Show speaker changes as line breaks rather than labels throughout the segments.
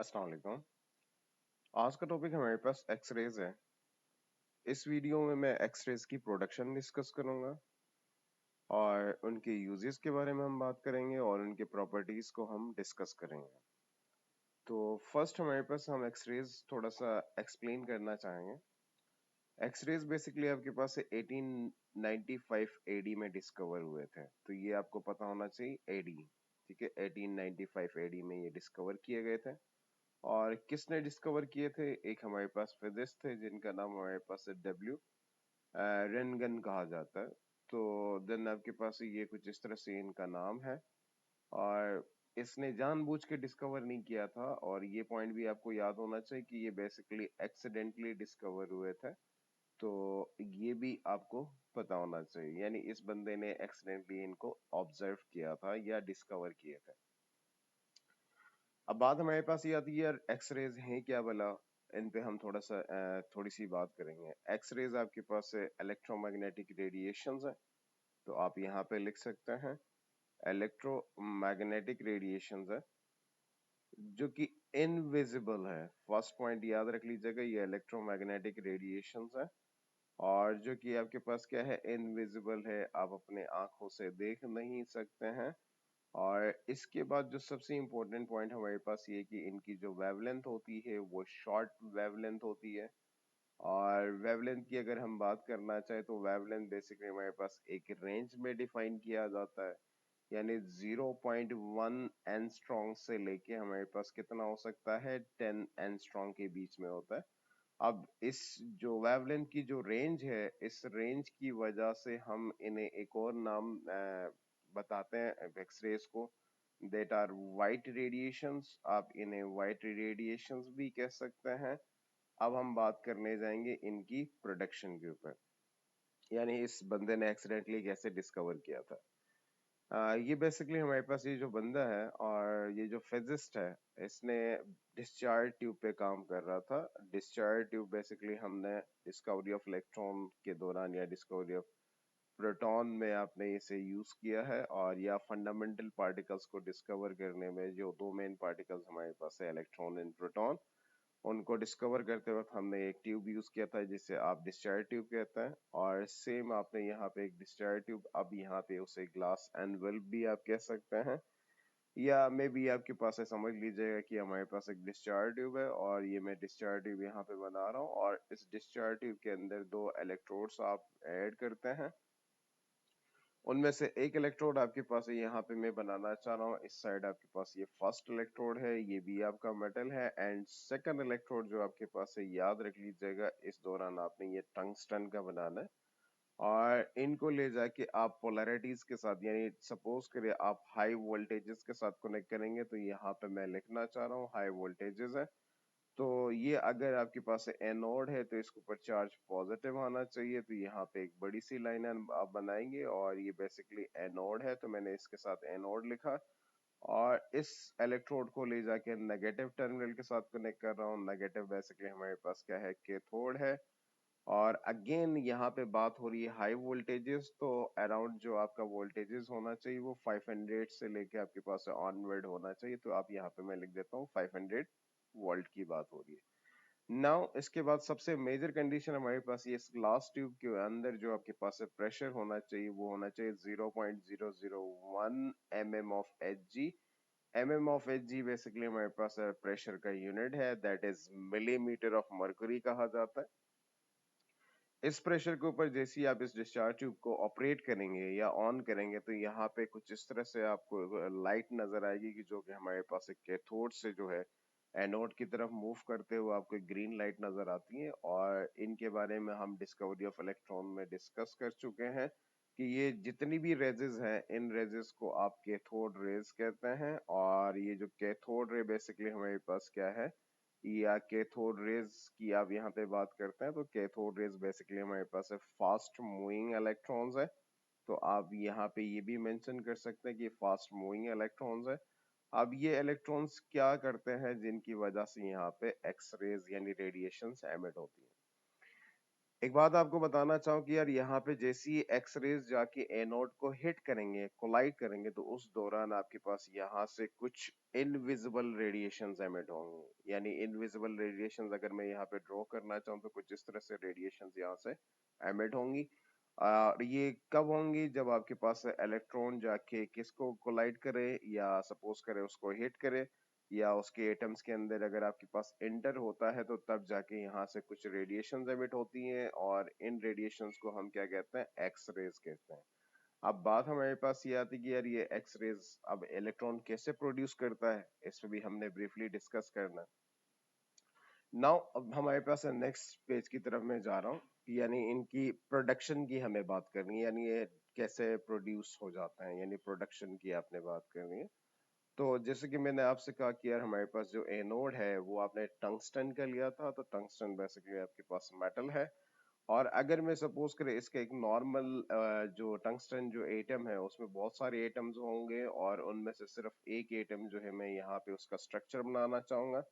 अस्सलाम वालेकुम। आज का टॉपिक हमारे पास एक्सरेज है। इस वीडियो में मैं एक्सरेज की प्रोडक्शन डिस्कस करूंगा और उनके यूजेस के बारे में हम बात करेंगे और उनके प्रॉपर्टीज को हम डिस्कस करेंगे। तो फर्स्ट हमारे पास हम एक्सरेज थोड़ा सा एक्सप्लेन करना चाहेंगे। एक्सरेज बेसिकली आपके पास 1895 एडी में डिस्कवर हुए थे, तो ये आपको पता होना चाहिए एडी। ठीक है, 1895 एडी में ये डिस्कवर किए गए थे। और किसने डिस्कवर किए थे? एक हमारे पास फिजिस्ट थे जिनका नाम हमारे पास डब्ल्यू रेनगन कहा जाता है। तो देन आपके पास ये कुछ इस तरह से इनका नाम है और इसने जानबूझ के डिस्कवर नहीं किया था। और ये पॉइंट भी आपको याद होना चाहिए कि ये बेसिकली एक्सीडेंटली डिस्कवर हुए थे, तो ये भी आपको पता होना चाहिए। यानी इस बंदे ने एक्सीडेंटली इनको ऑब्जर्व किया था या डिस्कवर किए थे। अब बात हमारे पास ये आती है, यार एक्सरेज हैं क्या भला? इन पे हम थोड़ी सी बात करेंगे। एक्सरेज आपके पास इलेक्ट्रोमैग्नेटिक रेडिएशंस है, तो आप यहाँ पे लिख सकते हैं इलेक्ट्रोमैग्नेटिक रेडिएशंस है जो कि इनविजिबल है। फर्स्ट पॉइंट याद रख लीजिएगा, ये इलेक्ट्रोमैग्नेटिक रेडिएशंस है और जो कि आपके पास क्या है, इनविजिबल है, आप अपने आंखों से देख नहीं सकते हैं। और इसके बाद जो सबसे इम्पोर्टेंट पॉइंट हमारे पास ये कि इनकी जो वेवलेंथ होती है वो शॉर्ट वेवलेंथ होती है। और वेवलेंथ की अगर हम बात करना चाहें तो वेवलेंथ बेसिकली हमारे पास एक रेंज में डिफाइन किया जाता है। यानी 0.1 एंगस्ट्रॉम से लेके हमारे पास कितना हो सकता है, 10 एंगस्ट्रॉम के बीच में होता है। अब इस जो वेवलेंथ की जो रेंज है, इस रेंज की वजह से हम इन्हें एक और नाम बताते हैं एक्सरेज को, देट आर वाइट रेडिएशंस। आप इन्हें वाइट रेडिएशंस भी कह सकते हैं। अब हम बात करने जाएंगे इनकी प्रोडक्शन के ऊपर, यानी इस बंदे ने एक्सीडेंटली कैसे डिस्कवर किया था। ये बेसिकली हमारे पास ये जो बंदा है और ये जो फिजिस्ट है, इसने डिस्चार्ज ट्यूब पे काम कर रहा था। डिस्चार्ज ट्यूब बेसिकली हमने डिस्कवरी ऑफ इलेक्ट्रॉन के दौरान या डिस्कवरी ऑफ प्रोटॉन में आपने इसे यूज किया है। और या फंडामेंटल पार्टिकल्स को डिस्कवर करने में जो दो मेन पार्टिकल्स हमारे पास है, इलेक्ट्रॉन एंड प्रोटॉन, उनको डिस्कवर करते वक्त हमने एक ट्यूब यूज किया था जिसे आप डिस्चार्ज ट्यूब कहते हैं। और सेम आपने यहाँ पे एक डिस्चार्ज ट्यूब, अब यहाँ पे उसे ग्लास एनवेल्प भी आप कह सकते हैं, या मे बी आपके पास है, समझ लीजिएगा कि हमारे पास एक डिस्चार्ज ट्यूब है और ये मैं डिस्चार्ज ट्यूब यहाँ पे बना रहा हूँ और इस डिस्चार्ज ट्यूब के अंदर दो इलेक्ट्रोड्स आप ऐड करते हैं। उनमें से एक इलेक्ट्रोड आपके पास है, यहाँ पे मैं बनाना चाह रहा हूँ इस साइड आपके पास ये फर्स्ट इलेक्ट्रोड है, ये भी आपका मेटल है। एंड सेकंड इलेक्ट्रोड जो आपके पास है, याद रख लीजिएगा इस दौरान आपने ये टंगस्टन का बनाना है। और इनको ले जाके आप पोलैरिटीज के साथ, यानी सपोज करिए आप हाई वोल्टेजेस के साथ कनेक्ट करेंगे, तो यहाँ पे मैं लिखना चाह रहा हूँ हाई वोल्टेजेस है। तो ये अगर आपके पास एनोड है तो इसके ऊपर चार्ज पॉजिटिव आना चाहिए, तो यहाँ पे एक बड़ी सी लाइन आप बनाएंगे और ये बेसिकली एनोड है, तो मैंने इसके साथ एनोड लिखा। और इस इलेक्ट्रोड को ले जाके नेगेटिव टर्मिनल के साथ कनेक्ट कर रहा हूँ। नेगेटिव बेसिकली हमारे पास क्या है, कैथोड है। और अगेन यहाँ पे बात हो रही है हाई वोल्टेजेस, तो अराउंड जो आपका वोल्टेजेस होना चाहिए वो 500 से लेके आपके पास ऑनवर्ड होना चाहिए, तो आप यहाँ पे मैं लिख देता हूँ 500 वोल्ट की बात हो रही है। नाउ इसके बाद सबसे मेजर कंडीशन हमारे पास ये, इस ग्लास ट्यूब के अंदर जो आपके पास प्रेशर होना चाहिए वो होना चाहिए 0.001 mm of Hg। mm of Hg basically हमारे पास प्रेशर का यूनिट है, that is millimetre of mercury कहा जाता है। इस प्रेशर के ऊपर जैसे ही आप इस डिस्चार्ज ट्यूब को ऑपरेट करेंगे या ऑन करेंगे, तो यहाँ पे कुछ इस तरह से आपको लाइट नजर आएगी कि जो कि हमारे पास एक कैथोड से जो है एनोड की तरफ मूव करते हुए आपको ग्रीन लाइट नजर आती है। और इनके बारे में हम डिस्कवरी ऑफ इलेक्ट्रॉन में डिस्कस कर चुके हैं कि ये जितनी भी रेजेस हैं, इन रेजेस को आप कैथोड रेज कहते हैं। और ये जो कैथोड रे बेसिकली हमारे पास क्या है, या कैथोड रेज की आप यहाँ पे बात करते हैं, तो कैथोड रेज बेसिकली हमारे पास है फास्ट मूविंग इलेक्ट्रॉन्स है। तो आप यहाँ पे ये भी मेंशन कर सकते हैं कि फास्ट मूविंग इलेक्ट्रॉन्स है। अब ये इलेक्ट्रॉन्स क्या करते हैं जिनकी वजह से यहाँ पे एक्स रेज यानी रेडिएशंस एमिट होती हैं। एक बात आपको बताना चाहूँ कि यार यहाँ पे जैसी एक्स रेज जाके एनोड को हिट करेंगे, कोलाइड करेंगे, तो उस दौरान आपके पास यहाँ से कुछ इनविजिबल रेडिएशंस एमिट होंगे। यानी इनविजिबल रेडिएशंस अगर मैं यहाँ पे ड्रॉ करना चाहूँ तो कुछ इस तरह से रेडिएशंस यहाँ से एमिट होंगी। ये कब होंगी? जब आपके पास इलेक्ट्रॉन जाके किसको कोलाइड करे या सपोज करे उसको हिट करे या उसके एटम्स के अंदर अगर आपके पास इंटर होता है, तो तब जाके यहाँ से कुछ रेडिएशंस एमिट होती हैं और इन रेडिएशंस को हम क्या कहते हैं? एक्स रेज कहते हैं। अब बात हमारे पास ये आती है कि यार ये एक्स रेज अब इलेक्ट्रॉन कैसे प्रोड्यूस करता है, इस पे भी हमने ब्रीफली डिस्कस करना। नाउ अब हमारे पास नेक्स्ट पेज की तरफ मैं जा रहा हूँ, यानी इनकी प्रोडक्शन की हमें बात करनी है, यानी ये कैसे प्रोड्यूस हो जाता है, यानी प्रोडक्शन की आपने बात करनी है। तो जैसे कि मैंने आपसे कहा कि यार हमारे पास जो एनोड है वो आपने टंगस्टन का लिया था, तो टंगस्टन बेसिकली आपके पास मेटल है। और अगर मैं सपोज करें इसका एक नॉर्मल जो टंगस्टन जो एटम है उसमें बहुत सारे एटम्स होंगे और उनमें से सिर्फ एक एटम जो है मैं यहाँ पे उसका स्ट्रक्चर बनाना चाहूंगा।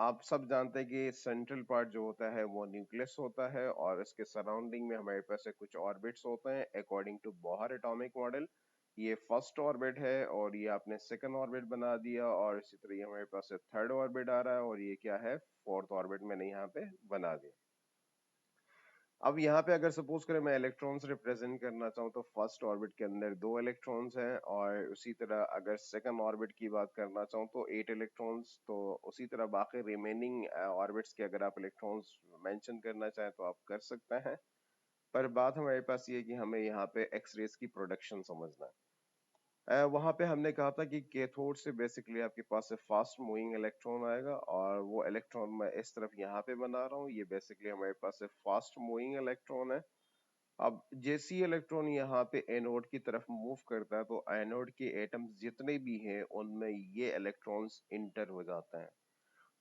आप सब जानते हैं कि सेंट्रल पार्ट जो होता है वो न्यूक्लियस होता है और इसके सराउंडिंग में हमारे पास कुछ ऑर्बिट्स होते हैं according to Bohr atomic model. ये फर्स्ट ऑर्बिट है और ये आपने सेकंड ऑर्बिट बना दिया और इसी तरह ये हमारे पास थर्ड ऑर्बिट आ रहा है और ये क्या है? फोर्थ ऑर्बिट मैंने यहाँ पे बना दिया। अब यहाँ पे अगर सपोज करें मैं इलेक्ट्रॉन्स रिप्रेजेंट करना चाहूँ तो फर्स्ट ऑर्बिट के अंदर 2 इलेक्ट्रॉन्स हैं और उसी तरह अगर सेकंड ऑर्बिट की बात करना चाहूँ तो 8 इलेक्ट्रॉन्स। तो उसी तरह बाकी रिमेनिंग ऑर्बिट्स के अगर आप इलेक्ट्रॉन्स मेंशन करना चाहें तो आप कर सकते हैं। पर बात हमारे पास ये है कि हमें यहाँ पे एक्स रेज की प्रोडक्शन समझना है। वहां पे हमने कहा था कि कैथोड से बेसिकली आपके पास से फास्ट मूविंग इलेक्ट्रॉन आएगा और वो इलेक्ट्रॉन मैं इस तरफ यहाँ पे बना रहा हूँ, ये बेसिकली हमारे पास से फास्ट मूविंग इलेक्ट्रॉन है। अब जैसी इलेक्ट्रॉन यहाँ पे एनोड की तरफ मूव करता है तो एनोड के एटम्स जितने भी हैं उनमें ये इलेक्ट्रॉन्स इंटर हो जाते हैं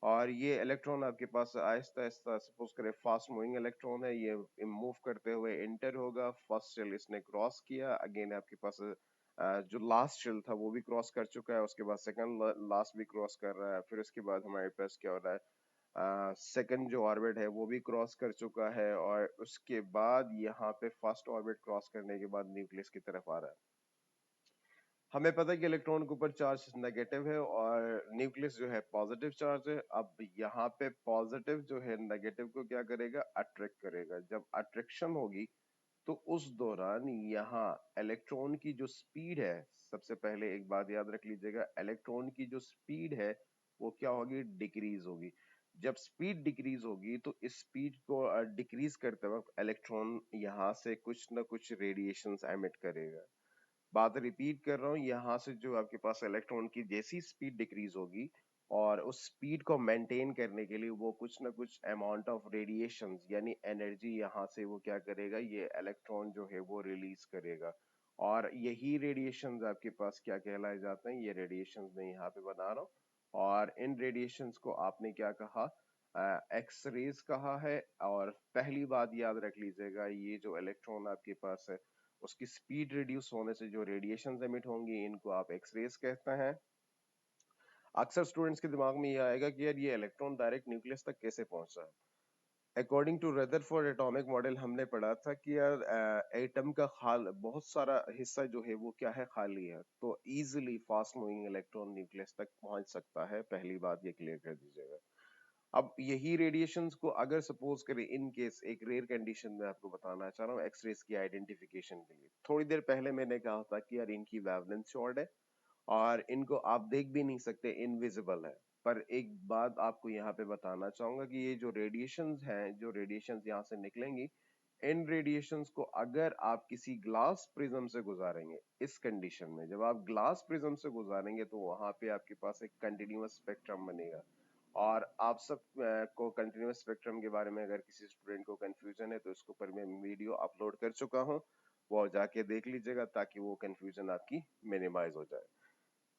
और ये इलेक्ट्रॉन आपके पास आहिस्ता आहिस्ता सपोज करें फास्ट मूविंग इलेक्ट्रॉन है, ये मूव करते हुए इंटर होगा। फर्स्ट शेल इसने क्रॉस किया, अगेन आपके पास जो लास्ट शेल था वो भी क्रॉस कर चुका है, उसके बाद सेकंड लास्ट भी क्रॉस कर रहा है, फिर उसके बाद हमारे पास क्या हो रहा है? सेकंड जो ऑर्बिट है वो भी क्रॉस कर चुका है और उसके बाद यहाँ पे फर्स्ट ऑर्बिट क्रॉस करने के बाद न्यूक्लियस की तरफ आ रहा है। हमें पता है कि इलेक्ट्रॉन के ऊपर चार्ज नेगेटिव है और न्यूक्लियस जो है पॉजिटिव चार्ज है। अब यहाँ पे पॉजिटिव जो है नेगेटिव को क्या करेगा? अट्रैक्ट करेगा। जब अट्रैक्शन होगी तो उस दौरान यहाँ इलेक्ट्रॉन की जो स्पीड है, सबसे पहले एक बात याद रख लीजिएगा, इलेक्ट्रॉन की जो स्पीड है वो क्या होगी? डिक्रीज होगी। जब स्पीड डिक्रीज होगी तो इस स्पीड को डिक्रीज करते वक्त इलेक्ट्रॉन यहाँ से कुछ ना कुछ रेडिएशंस एमिट करेगा। बात रिपीट कर रहा हूँ, यहाँ से जो आपके पास इलेक्ट्रॉन की जैसी स्पीड डिक्रीज होगी और उस स्पीड को मेंटेन करने के लिए वो कुछ ना कुछ अमाउंट ऑफ रेडिएशन यानी एनर्जी यहाँ से वो क्या करेगा? ये इलेक्ट्रॉन जो है वो रिलीज करेगा और यही रेडिएशंस आपके पास क्या कहलाए जाते हैं? ये रेडिएशंस मैं यहाँ पे बना रहा हूँ और इन रेडिएशंस को आपने क्या कहा? एक्स रेज कहा है। और पहली बात याद रख लीजिएगा, ये जो इलेक्ट्रॉन आपके पास है उसकी स्पीड रिड्यूस होने से जो रेडिएशन एमिट होंगी इनको आप एक्स रेज कहते हैं। अक्सर स्टूडेंट्स के दिमाग में ये आएगा कि यार ये इलेक्ट्रॉन डायरेक्ट न्यूक्लियस तक कैसे पहुंचा है? According to Rutherford atomic model हमने पढ़ा था कि यार एटम का खाल बहुत सारा हिस्सा जो है वो क्या है? खाली है, तो easily fast moving electron nucleus तक पहुंच सकता है। पहली बात ये क्लियर कर दीजिएगा। अब यही रेडिएशंस को अगर सपोज करें इन केस एक रेयर कंडीशन में आपको बताना चाह रहा हूँ एक्स रेज की आइडेंटिफिकेशन के लिए। थोड़ी देर पहले मैंने कहा था कि यार इनकी वेवलेंथ शॉर्ट है और इनको आप देख भी नहीं सकते, इनविजिबल है। पर एक बात आपको यहाँ पे बताना चाहूंगा कि ये जो रेडिएशंस हैं, जो रेडिएशंस यहाँ से निकलेंगी, इन रेडिएशंस को अगर आप किसी ग्लास प्रिज्म से गुजारेंगे, इस कंडीशन में जब आप ग्लास प्रिज्म से गुजारेंगे तो वहां पे आपके पास एक कंटिन्यूअस स्पेक्ट्रम बनेगा। और आप सब को कंटिन्यूअस स्पेक्ट्रम के बारे में अगर किसी स्टूडेंट को कंफ्यूजन है तो इसके ऊपर मैं वीडियो अपलोड कर चुका हूँ, वो जाके देख लीजिएगा ताकि वो कंफ्यूजन आपकी मिनिमाइज हो जाए।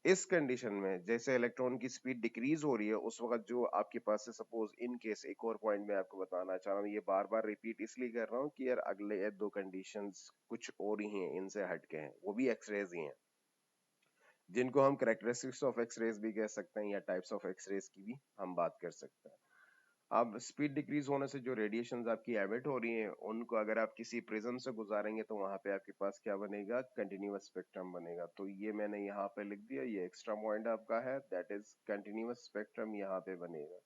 इस कंडीशन में जैसे इलेक्ट्रॉन की स्पीड डिक्रीज हो रही है उस वक्त जो आपके पास है, सपोज इन केस एक और पॉइंट मैं आपको बताना चाह रहा हूँ, ये बार बार रिपीट इसलिए कर रहा हूँ कि यार अगले दो कंडीशंस कुछ और ही हैं, इनसे हटके हैं, वो भी एक्सरेज ही हैं, जिनको हम कैरेक्टरिस्टिक्स ऑफ एक्सरेज भी कह सकते हैं या टाइप्स ऑफ एक्सरेज की भी हम बात कर सकते हैं। अब स्पीड डिक्रीज होने से जो रेडिएशंस आपकी एमिट हो रही हैं उनको अगर आप किसी प्रिज्म से गुजारेंगे तो वहां पे आपके पास क्या बनेगा, कंटिन्यूअस स्पेक्ट्रम बनेगा। तो ये मैंने यहाँ पे लिख दिया, ये एक्स्ट्रा पॉइंट आपका है, दैट इज कंटिन्यूअस स्पेक्ट्रम यहाँ पे बनेगा।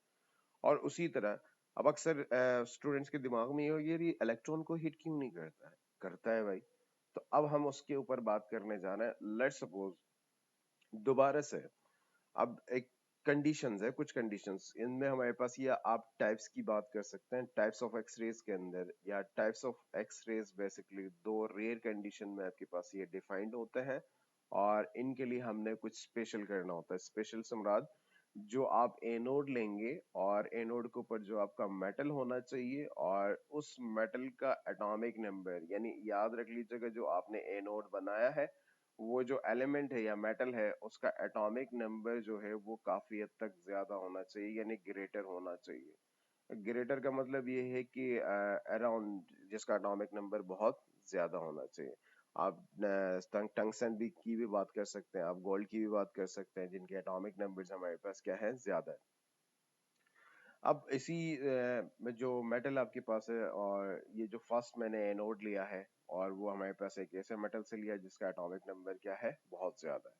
और उसी तरह अब अक्सर स्टूडेंट्स के दिमाग में ये हो, ये इलेक्ट्रॉन को हिट क्यों नहीं करता है? करता है भाई। तो अब हम उसके ऊपर बात करने जा रहे हैं। लेट्स सपोज दोबारा से, अब एक कंडीशंस है, कुछ कंडीशंस इनमें हमारे पास, ये आप टाइप्स की बात कर सकते हैं, टाइप्स ऑफ एक्सरेज के अंदर, या टाइप्स ऑफ एक्सरेज बेसिकली दो रेयर कंडीशन में आपके पास ये डिफाइंड होते हैं, और इनके लिए हमने कुछ स्पेशल करना होता है। स्पेशल से मुराद जो आप एनोड लेंगे और एनोड के ऊपर जो आपका मेटल होना चाहिए और उस मेटल का एटॉमिक नंबर, यानी याद रख लीजिएगा जो आपने एनोड बनाया है वो जो एलिमेंट है या मेटल है उसका एटॉमिक नंबर जो है वो काफी हद तक ज्यादा होना चाहिए, यानी ग्रेटर होना चाहिए। ग्रेटर का मतलब ये है कि अराउंड, जिसका एटॉमिक नंबर बहुत ज्यादा होना चाहिए। आप टंगस्टन भी की भी बात कर सकते हैं, आप गोल्ड की भी बात कर सकते हैं, जिनके एटॉमिक नंबर्स हमारे पास क्या है, ज्यादा है। अब इसी में जो मेटल आपके पास है, और ये जो फर्स्ट मैंने एनोड लिया है और वो हमारे पास एक ऐसे मेटल से लिया जिसका एटॉमिक नंबर क्या है, बहुत ज्यादा है।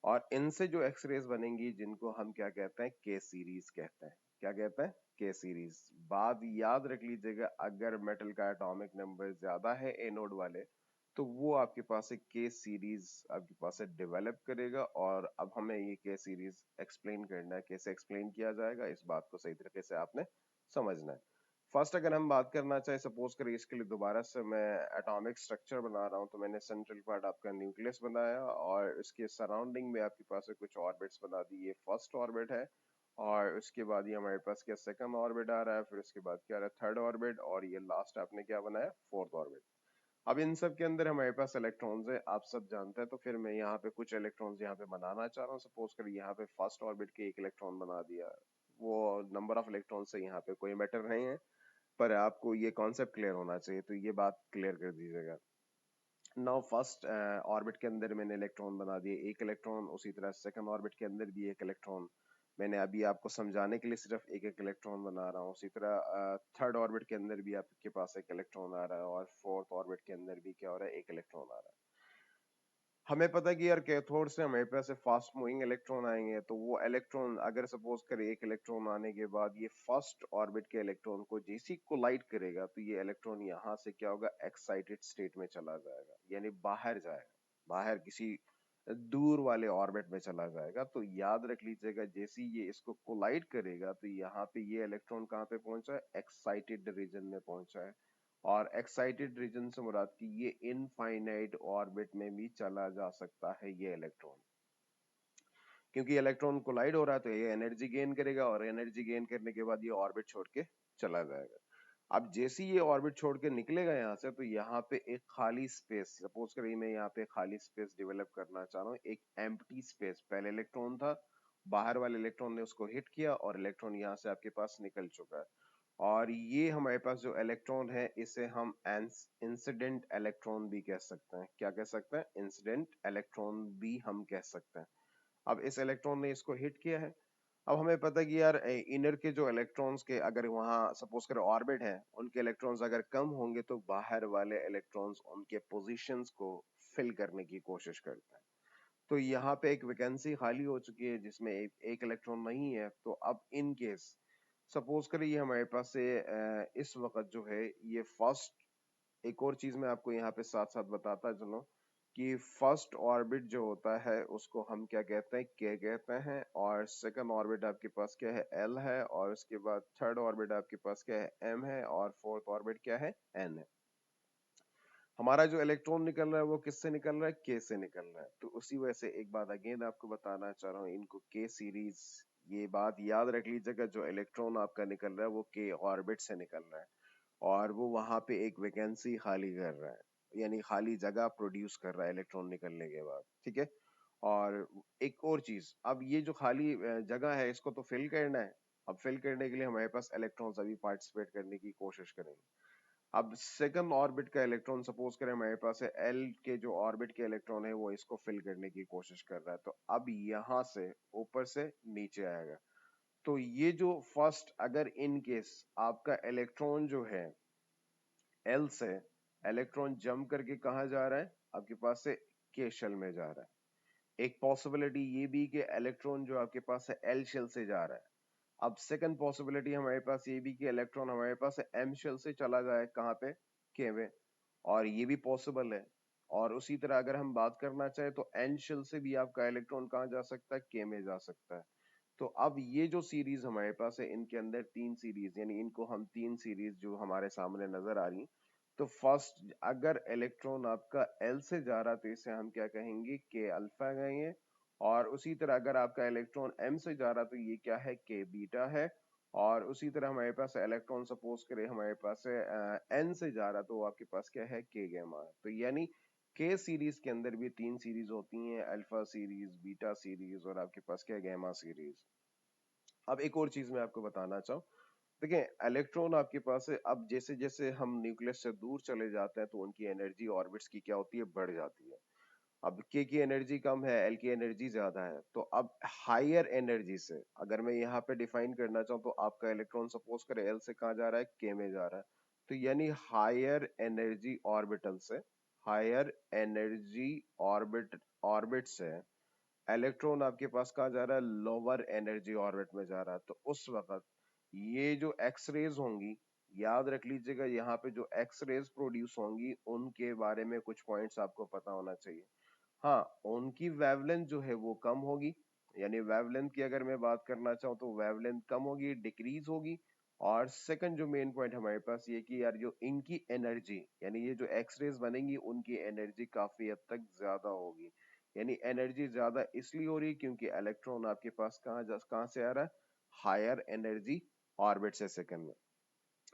और इनसे जो एक्सरेज बनेंगी जिनको हम क्या कहते हैं, के सीरीज कहते हैं। क्या कहते हैं, के सीरीज। बात याद रख लीजिएगा, अगर मेटल का एटॉमिक नंबर ज्यादा है एनोड वाले तो वो आपके पास एक के सीरीज आपके पास से डेवलप करेगा। और अब हमें ये के सीरीज एक्सप्लेन करना है, कैसे एक्सप्लेन किया जाएगा, इस बात को सही तरीके से आपने समझना है। फर्स्ट अगर हम बात करना चाहे, सपोज करिए इसके लिए दोबारा से मैं एटॉमिक स्ट्रक्चर बना रहा हूँ, तो मैंने सेंट्रल पार्ट आपका न्यूक्लियस बनाया और इसके सराउंडिंग में आपके पास कुछ ऑर्बिट्स बना दी। ये फर्स्ट ऑर्बिट है और उसके बाद ये हमारे पास क्या सेकंड ऑर्बिट आ रहा है, फिर उसके बाद क्या आ रहा है, थर्ड ऑर्बिट, और ये लास्ट आपने क्या बनाया, फोर्थ ऑर्बिट। अब इन सब के अंदर हमारे पास इलेक्ट्रॉन्स है, आप सब जानते हैं, तो फिर मैं यहाँ पे कुछ इलेक्ट्रॉन्स यहाँ पे बनाना चाह रहा हूँ। सपोज करिए यहाँ पे फर्स्ट ऑर्बिट के एक इलेक्ट्रॉन बना दिया। वो नंबर ऑफ इलेक्ट्रॉन से यहाँ पे कोई मैटर नहीं है, पर आपको ये कॉन्सेप्ट क्लियर होना चाहिए, तो ये बात क्लियर कर दीजिएगा। नाउ फर्स्ट ऑर्बिट के अंदर मैंने इलेक्ट्रॉन बना दिए, एक इलेक्ट्रॉन। उसी तरह सेकंड ऑर्बिट के अंदर भी एक इलेक्ट्रॉन। मैंने अभी आपको समझाने के लिए सिर्फ एक एक इलेक्ट्रॉन बना रहा हूँ। उसी तरह थर्ड ऑर्बिट के अंदर भी आपके पास एक इलेक्ट्रॉन आ रहा है, और फोर्थ ऑर्बिट के अंदर भी क्या हो रहा है, एक इलेक्ट्रॉन आ रहा है। हमें पता है कि यार कैथोड से हमारे पास फास्ट मूविंग इलेक्ट्रॉन आएंगे, तो वो इलेक्ट्रॉन अगर सपोज करें एक इलेक्ट्रॉन आने के बाद ये फर्स्ट ऑर्बिट के इलेक्ट्रॉन को जैसे कोलाइड करेगा तो ये इलेक्ट्रॉन यहाँ से क्या होगा, एक्साइटेड स्टेट में चला जाएगा, यानी बाहर जाएगा, बाहर किसी दूर वाले ऑर्बिट में चला जाएगा। तो याद रख लीजिएगा, जैसे ही ये इसको कोलाइड करेगा तो यहाँ पे ये इलेक्ट्रॉन कहाँ पे पहुंचा है, एक्साइटेड रीजन में पहुंचा है। और एक्साइटेड रीजन से मुराद कि ये इनफाइनाइट ऑर्बिट में भी चला जा सकता है ये इलेक्ट्रॉन, क्योंकि इलेक्ट्रॉन कोलाइड हो रहा है तो ये एनर्जी गेन करेगा, और एनर्जी गेन करने के बाद ये ऑर्बिट छोड़ के चला जाएगा। अब जैसे ही ये ऑर्बिट छोड़ के निकलेगा यहाँ से, तो यहाँ पे एक खाली स्पेस, सपोज करिए मैं यहाँ पे खाली स्पेस डेवलप करना चाह रहा हूँ, एक एम्प्टी स्पेस। पहले इलेक्ट्रॉन था, बाहर वाले इलेक्ट्रॉन ने उसको हिट किया और इलेक्ट्रॉन यहाँ से आपके पास निकल चुका है। और ये हमारे पास जो इलेक्ट्रॉन है इसे हम इंसिडेंट इलेक्ट्रॉन भी कह सकते हैं। क्या कह सकते हैं, इंसिडेंट इलेक्ट्रॉन भी हम कह सकते हैं। अब इस इलेक्ट्रॉन ने इसको हिट किया है। अब हमें पता है कि यार इनर के जो इलेक्ट्रॉन्स के अगर वहां सपोज करो ऑर्बिट है, उनके इलेक्ट्रॉन्स अगर कम होंगे तो बाहर वाले इलेक्ट्रॉन्स उनके पोजीशंस को फिल करने की कोशिश करते हैं। तो यहाँ पे एक वैकेंसी खाली हो चुकी है जिसमें एक इलेक्ट्रॉन नहीं है। तो अब इन केस सपोज करिए हमारे पास से इस वक्त जो है ये फर्स्ट, एक और चीज मैं आपको यहाँ पे साथ साथ बताता चलो कि फर्स्ट ऑर्बिट जो होता है उसको हम क्या कहते हैं, के कहते हैं, और सेकंड ऑर्बिट आपके पास क्या है, एल है, और उसके बाद थर्ड ऑर्बिट आपके पास क्या है, एम है, और फोर्थ ऑर्बिट क्या है, एन है। हमारा जो इलेक्ट्रॉन निकल रहा है वो किससे निकल रहा है, के से निकल रहा है। तो उसी वजह से एक बात अगेन आपको बताना चाह रहा हूँ, इनको के सीरीज, ये बात याद रख लीजिएगा, जो इलेक्ट्रॉन आपका निकल रहा है वो के ऑर्बिट से निकल रहा है, और वो वहां पे एक वैकेंसी खाली कर रहा है, यानी खाली जगह प्रोड्यूस कर रहा है इलेक्ट्रॉन निकलने के बाद, ठीक है। और एक और चीज, अब ये जो खाली जगह है इसको तो फिल करना है। अब फिल करने के लिए हमारे पास इलेक्ट्रॉन्स अभी पार्टिसिपेट करने की कोशिश करेंगे। अब सेकंड ऑर्बिट का इलेक्ट्रॉन सपोज करें हमारे पास है, एल के जो ऑर्बिट के इलेक्ट्रॉन है वो इसको फिल करने की कोशिश कर रहा है। तो अब यहां से ऊपर से नीचे आएगा, तो ये जो फर्स्ट, अगर इन केस आपका इलेक्ट्रॉन जो है एल से इलेक्ट्रॉन जंप करके कहाँ जा रहा है, आपके पास से के शेल में जा रहा है। एक पॉसिबिलिटी ये भी कि इलेक्ट्रॉन जो आपके पास है एल शेल से जा रहा है। अब सेकंड पॉसिबिलिटी हमारे पास ये भी कि इलेक्ट्रॉन हमारे पास एम शेल से चला जाए कहाँ पे, के में, और ये भी पॉसिबल है। और उसी तरह अगर हम बात करना चाहे तो एन शेल से भी आपका इलेक्ट्रॉन कहाँ जा सकता है, के में जा सकता है। तो अब ये जो सीरीज हमारे पास है इनके अंदर तीन सीरीज, यानी इनको हम तीन सीरीज जो हमारे सामने नजर आ रही, तो फर्स्ट अगर इलेक्ट्रॉन आपका एल से जा रहा तो इसे हम क्या कहेंगे, के अल्फा कहेंगे। और उसी तरह अगर आपका इलेक्ट्रॉन एम से जा रहा तो ये क्या है, के बीटा है। और उसी तरह हमारे पास इलेक्ट्रॉन सपोज करें हमारे पास है एन से जा रहा तो आपके पास क्या है, के गैमा। तो यानी के सीरीज के अंदर भी तीन सीरीज होती हैं, अल्फा सीरीज, बीटा सीरीज और आपके पास क्या है, गैमा सीरीज। अब एक और चीज मैं आपको बताना चाहूँ, देखिए इलेक्ट्रॉन आपके पास है, अब जैसे जैसे हम न्यूक्लियस से दूर चले जाते हैं तो उनकी एनर्जी ऑर्बिट्स की क्या होती है, बढ़ जाती है। अब के की एनर्जी कम है, एल की एनर्जी ज्यादा है, तो अब हायर एनर्जी से अगर मैं यहाँ पे डिफाइन करना चाहूँ तो आपका इलेक्ट्रॉन सपोज करें एल से कहाँ जा रहा है, के में जा रहा है। तो यानी हायर एनर्जी ऑर्बिटल से, हायर एनर्जी ऑर्बिट से इलेक्ट्रॉन आपके पास कहाँ जा रहा है, लोअर एनर्जी ऑर्बिट में जा रहा है। तो उस वक्त ये जो एक्स रेज होंगी, याद रख लीजिएगा यहाँ पे जो एक्स रेज प्रोड्यूस होंगी उनके बारे में कुछ पॉइंट्स आपको पता होना चाहिए। हाँ, उनकी वेवलेंथ जो है वो कम होगी, यानी वेवलेंथ की अगर मैं बात करना चाहूँ तो वेवलेंथ कम होगी, डिक्रीज होगी। और सेकंड जो मेन पॉइंट हमारे पास ये कि यार जो इनकी एनर्जी, यानी ये जो एक्स रेज बनेंगी उनकी एनर्जी काफी हद तक ज्यादा होगी। यानी एनर्जी ज्यादा इसलिए हो रही है क्योंकि इलेक्ट्रॉन आपके पास कहाँ से आ रहा है, हायर एनर्जी ऑर्बिट से सेकंड में।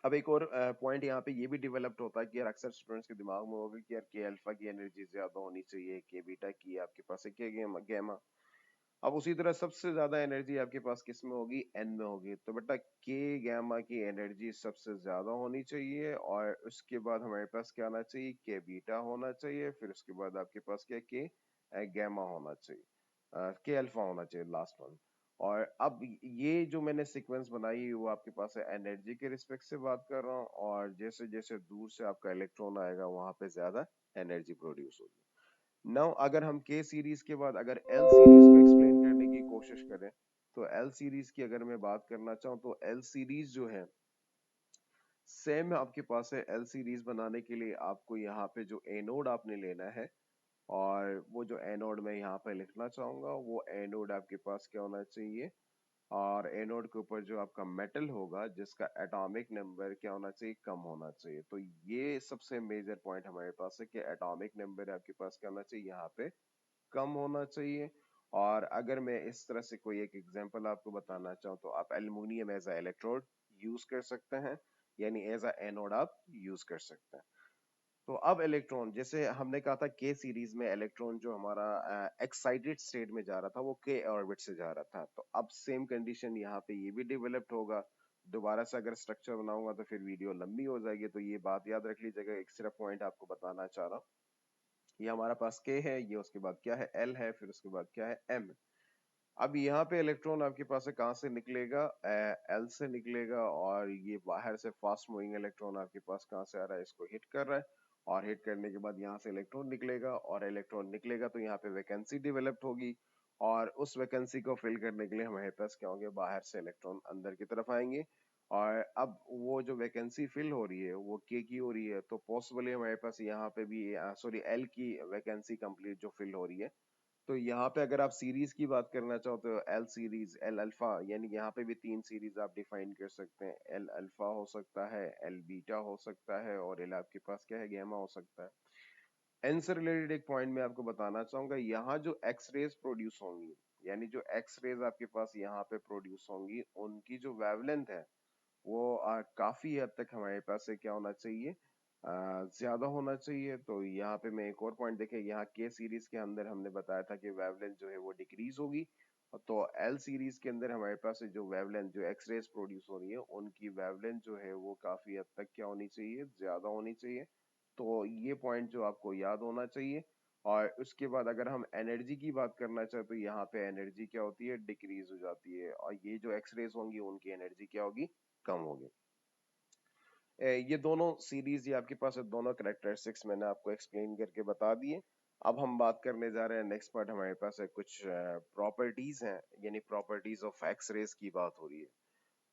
अब एक और पॉइंट यहाँ पे ये भी डेवलप्ड होता है कि यार अक्सर स्टूडेंट्स के दिमाग में होगा कि यार के अल्फा की एनर्जी ज्यादा होनी चाहिए, के बीटा की आपके पास है, के गैमा। अब उसी तरह सबसे ज्यादा एनर्जी आपके पास किस में होगी, एन में होगी। तो बेटा के गैमा की एनर्जी सबसे ज्यादा होनी चाहिए और उसके बाद हमारे पास क्या आना चाहिए, के बीटा होना चाहिए, फिर उसके बाद आपके पास क्या, के गैमा होना चाहिए, के अल्फा होना चाहिए लास्ट वन। और अब ये जो मैंने सीक्वेंस बनाई वो आपके पास है एनर्जी के रिस्पेक्ट से बात कर रहा हूँ, और जैसे जैसे दूर से आपका इलेक्ट्रॉन आएगा वहां पे ज्यादा एनर्जी प्रोड्यूस होगी। नाउ अगर हम के सीरीज के बाद अगर एल सीरीज को एक्सप्लेन करने की कोशिश करें, तो एल सीरीज की अगर मैं बात करना चाहूँ तो एल सीरीज जो है सेम आपके पास है। एल सीरीज बनाने के लिए आपको यहाँ पे जो एनोड आपने लेना है, और वो जो एनोड मैं यहाँ पे लिखना चाहूंगा वो एनोड आपके पास क्या होना चाहिए, और एनोड के ऊपर जो आपका मेटल होगा जिसका एटॉमिक नंबर क्या होना चाहिए, कम होना चाहिए। तो ये सबसे मेजर पॉइंट हमारे पास है कि एटॉमिक नंबर आपके पास क्या होना चाहिए, यहाँ पे कम होना चाहिए। और अगर मैं इस तरह से कोई एक एग्जांपल आपको बताना चाहूँ तो आप aluminium as a electrode use कर सकते हैं, यानी एज अ एनोड आप यूज कर सकते हैं। तो अब इलेक्ट्रॉन, जैसे हमने कहा था के सीरीज में इलेक्ट्रॉन जो हमारा एक्साइटेड स्टेट में जा रहा था वो के ऑर्बिट से जा रहा था, तो अब सेम कंडीशन यहाँ पे ये भी डेवलप्ड होगा। दोबारा से अगर स्ट्रक्चर बनाऊंगा तो फिर वीडियो लंबी हो जाएगी, तो ये बात याद रख लीजिएगा। एक सिर्फ पॉइंट आपको बताना चाह रहा हूँ, ये हमारा पास के है, ये उसके बाद क्या है, एल है, फिर उसके बाद क्या है, एम। अब यहाँ पे इलेक्ट्रॉन आपके पास है कहाँ से निकलेगा, एल से निकलेगा, और ये बाहर से फास्ट मूविंग इलेक्ट्रॉन आपके पास कहाँ से आ रहा है, इसको हिट कर रहा है। और हिट करने के बाद यहाँ से इलेक्ट्रॉन निकलेगा, और इलेक्ट्रॉन निकलेगा तो यहाँ पे वैकेंसी डेवलप्ड होगी, और उस वैकेंसी को फिल करने के लिए हमारे पास क्या होंगे, बाहर से इलेक्ट्रॉन अंदर की तरफ आएंगे। और अब वो जो वैकेंसी फिल हो रही है वो के की हो रही है, तो पॉसिबली हमारे पास यहाँ पे भी सॉरी एल की वैकेंसी कंप्लीट जो फिल हो रही है। तो यहाँ पे अगर आप सीरीज की बात करना चाहो तो एल सीरीज, एल अल्फा, यानी यहाँ पे भी तीन सीरीज आप डिफाइन कर सकते हैं। एल अल्फा हो सकता है, एल बीटा हो सकता है, और एल आपके पास क्या है, गैमा हो सकता है। एन से रिलेटेड एक पॉइंट मैं आपको बताना चाहूंगा, यहाँ जो एक्स रेज प्रोड्यूस होंगी, यानी जो एक्स रेज आपके पास यहाँ पे प्रोड्यूस होंगी उनकी जो वेवलेंथ है वो काफी हद तक हमारे पास से क्या होना चाहिए, ज्यादा होना चाहिए। तो यहाँ पे मैं एक और पॉइंट देखे, यहाँ के सीरीज के अंदर हमने बताया था कि वेवलेंथ जो है वो डिक्रीज होगी, तो एल सीरीज के अंदर हमारे पास जो वेवलेंथ जो एक्स रेज प्रोड्यूस हो रही है उनकी वेवलेंथ जो है वो काफी हद तक क्या होनी चाहिए, ज्यादा होनी चाहिए। तो ये पॉइंट जो आपको याद होना चाहिए। और उसके बाद अगर हम एनर्जी की बात करना चाहे तो यहाँ पे एनर्जी क्या होती है, डिक्रीज हो जाती है, और ये जो एक्सरेज होंगी उनकी एनर्जी क्या होगी, कम होगी। ये दोनों सीरीज ये आपके पास है, दोनों करेक्टरिस्टिक्स मैंने आपको एक्सप्लेन करके बता दिए। अब हम बात करने जा रहे हैं, नेक्स्ट पार्ट हमारे पास है कुछ प्रॉपर्टीज हैं, यानी प्रॉपर्टीज ऑफ एक्स रेज की बात हो रही है।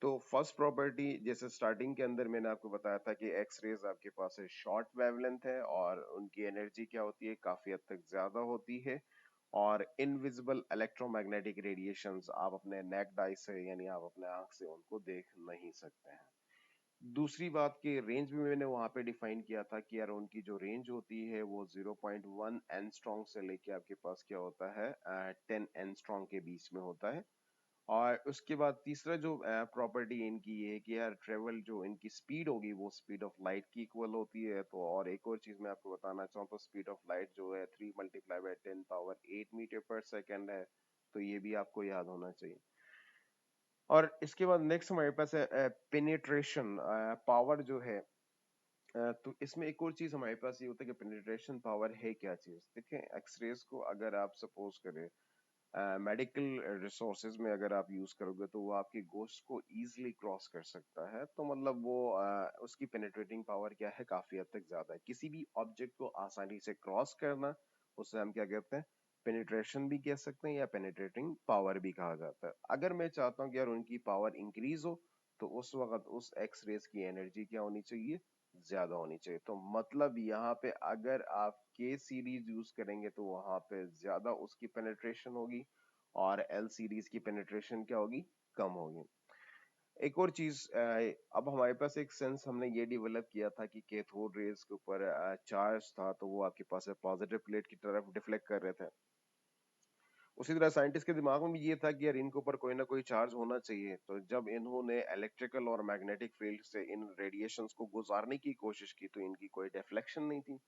तो फर्स्ट प्रॉपर्टी, जैसे स्टार्टिंग के अंदर मैंने आपको बताया था कि एक्स रेज आपके पास है शॉर्ट वेवलेंथ है और उनकी एनर्जी क्या होती है, काफी हद तक ज्यादा होती है, और इनविजिबल इलेक्ट्रोमैग्नेटिक रेडिएशंस आप अपने नेक्ड आई से यानी आप अपने आंख से उनको देख नहीं सकते हैं। दूसरी बात की रेंज भी मैंने वहां पे डिफाइन किया था कि यार उनकी जो रेंज होती है वो 0.1 एंगस्ट्रॉम से लेके आपके पास क्या होता है 10 एंगस्ट्रॉम के बीच में होता है। और उसके बाद तीसरा जो प्रॉपर्टी इनकी ये है कि यार ट्रेवल जो इनकी स्पीड होगी वो स्पीड ऑफ लाइट की इक्वल होती है। तो और एक और चीज मैं आपको बताना चाहूँ तो स्पीड ऑफ लाइट जो है 3 मल्टीप्लाई बाय 10 पावर 8 मीटर पर सेकेंड है। तो ये भी आपको याद होना चाहिए। और इसके बाद नेक्स्ट हमारे पास है पेनिट्रेशन पावर जो है। तो इसमें एक और चीज हमारे पास ये होता है कि पेनिट्रेशन पावर है क्या चीज। देखिए एक्सरेज को अगर आप सपोज करें मेडिकल रिसोर्सेज में अगर आप यूज करोगे तो वो आपकी गोश्त को इजीली क्रॉस कर सकता है। तो मतलब वो उसकी पेनिट्रेटिंग पावर क्या है, काफी हद तक ज्यादा है। किसी भी ऑब्जेक्ट को आसानी से क्रॉस करना उसे हम क्या कहते हैं, पेनिट्रेशन भी कह सकते हैं या पेनिट्रेटिंग पावर भी कहा जाता है। अगर मैं चाहता हूँ कि यार उनकी पावर इंक्रीज हो तो उस वक्त उस एक्स रेज की एनर्जी क्या होनी चाहिए, ज्यादा होनी चाहिए। तो मतलब यहाँ पे अगर आप के सीरीज यूज करेंगे तो वहां पे ज्यादा उसकी पेनिट्रेशन होगी और एल सीरीज की पेनिट्रेशन क्या होगी, कम होगी। एक और चीज अब हमारे पास एक सेंस हमने ये डेवलप किया था कि कैथोड रेज के ऊपर चार्ज था तो वो आपके पास पॉजिटिव प्लेट की तरफ डिफ्लेक्ट कर रहे थे। उसी तरह साइंटिस्ट के दिमाग में भी ये था कि यार इनके ऊपर कोई ना कोई चार्ज होना चाहिए। तो जब इन्होंने इलेक्ट्रिकल और मैग्नेटिक फील्ड से इन रेडिएशंस को गुजारने की कोशिश की तो इनकी कोई डिफ्लेक्शन नहीं थी,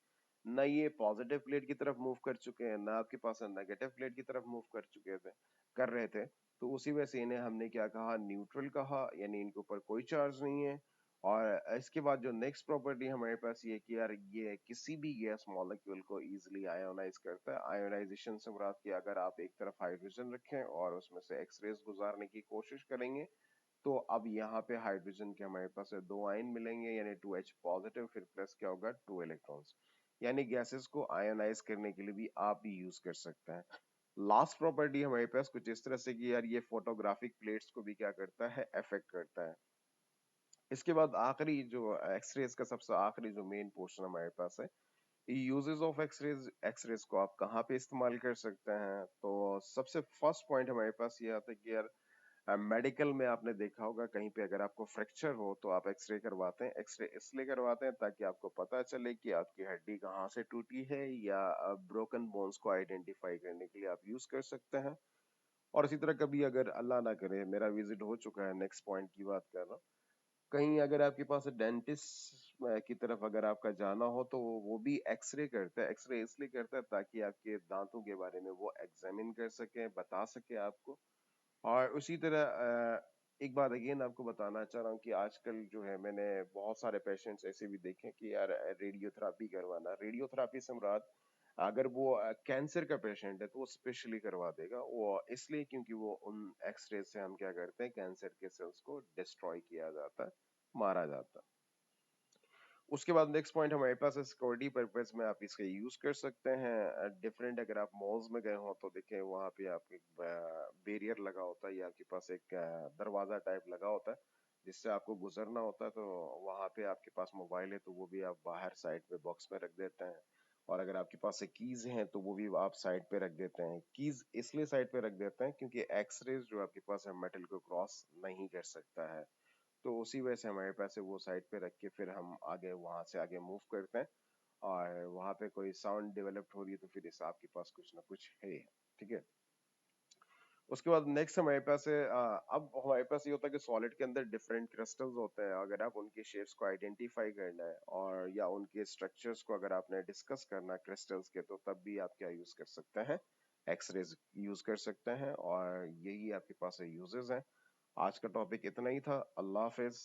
ना ये पॉजिटिव प्लेट की तरफ मूव कर चुके हैं ना आपके पास नेगेटिव प्लेट की तरफ मूव कर चुके थे, कर रहे थे। तो उसी वजह से इन्हें हमने क्या कहा, न्यूट्रल कहा, यानी इनके ऊपर कोई चार्ज नहीं है। और इसके बाद जो नेक्स्ट प्रॉपर्टी हमारे पास ये कि यार ये किसी भी गैस मॉलिक्यूल को इजीली आयोनाइज करता है। आयोनाइजेशन से मुराद कि अगर आप एक तरफ हाइड्रोजन रखें और उसमें से एक्स रेज गुजारने की कोशिश करेंगे तो अब यहाँ पे हाइड्रोजन के हमारे पास दो आयन मिलेंगे, यानी 2H पॉजिटिव, फिर प्लस क्या होगा 2 इलेक्ट्रॉन्स। यानी गैसेस को आयोनाइज करने के लिए भी आप भी यूज कर सकते हैं। लास्ट प्रॉपर्टी हमारे पास कुछ इस तरह से कि यार ये फोटोग्राफिक प्लेट्स को भी क्या करता है, अफेक्ट करता है। इसके बाद आखिरी जो एक्सरेज का सबसे आखिरी जो मेन पोर्शन हमारे पास है, यूजेस ऑफ एक्सरेज, एक्सरेज को आप कहाँ पे इस्तेमाल कर सकते हैं। तो सबसे फर्स्ट पॉइंट हमारे पास ये आता है कि यार मेडिकल में आपने देखा होगा कहीं पे अगर आपको फ्रैक्चर हो तो आप एक्सरे करवाते हैं। एक्सरे इसलिए करवाते हैं ताकि आपको पता चले कि आपकी हड्डी कहाँ से टूटी है, या ब्रोकन बोन्स को आइडेंटिफाई करने के लिए आप यूज कर सकते हैं। और इसी तरह कभी अगर अल्लाह ना करे, मेरा विजिट हो चुका है, नेक्स्ट पॉइंट की बात कर रहा हूँ, कहीं अगर आपके पास डेंटिस्ट की तरफ अगर आपका जाना हो तो वो भी एक्सरे करता है। एक्सरे इसलिए करता है ताकि आपके दांतों के बारे में वो एग्जामिन कर सके, बता सके आपको। और उसी तरह एक बात अगेन आपको बताना चाह रहा हूँ कि आजकल जो है मैंने बहुत सारे पेशेंट्स ऐसे भी देखे हैं कि यार रेडियोथेरापी करवाना, रेडियोथेरापी से मुराद अगर वो कैंसर का पेशेंट है तो वो स्पेशली करवा देगा, वो इसलिए क्योंकि वो उन एक्सरे से हम क्या करते हैं, कैंसर के सेल्स को डिस्ट्रॉय किया जाता है, मारा जाता है। उसके बाद नेक्स्ट पॉइंट हमारे पास है सिक्योरिटी पर्पस में आप इसका यूज कर सकते हैं। डिफरेंट अगर आप मॉल्स में गए हो तो देखें वहां पे आपके बैरियर लगा होता है या आपके पास एक दरवाजा टाइप लगा होता है जिससे आपको गुजरना होता है। तो वहां पे आपके पास मोबाइल है तो वो भी आप बाहर साइड पे बॉक्स में रख देते हैं, और अगर आपके पास कीज हैं तो वो भी आप साइड पे रख देते हैं। कीज इसलिए साइड पे रख देते हैं क्योंकि एक्सरेज जो आपके पास है मेटल को क्रॉस नहीं कर सकता है। तो उसी वजह से हमारे पास है वो साइड पे रख के फिर हम आगे वहां से आगे मूव करते हैं। और वहां पे कोई साउंड डेवलप्ड हो रही है तो फिर इस आपके पास कुछ ना कुछ है, ठीक है। उसके बाद नेक्स्ट हमारे पास है अब हमारे पास ये होता है कि सॉलिड के अंदर डिफरेंट क्रिस्टल्स होते हैं। अगर आप उनके शेप्स को आइडेंटिफाई करना है और या उनके स्ट्रक्चर्स को अगर आपने डिस्कस करना है क्रिस्टल्स के, तो तब भी आप क्या यूज कर सकते हैं, एक्सरेज यूज कर सकते हैं। और यही आपके पास यूजेस हैं। आज का टॉपिक इतना ही था। अल्लाह हाफिज।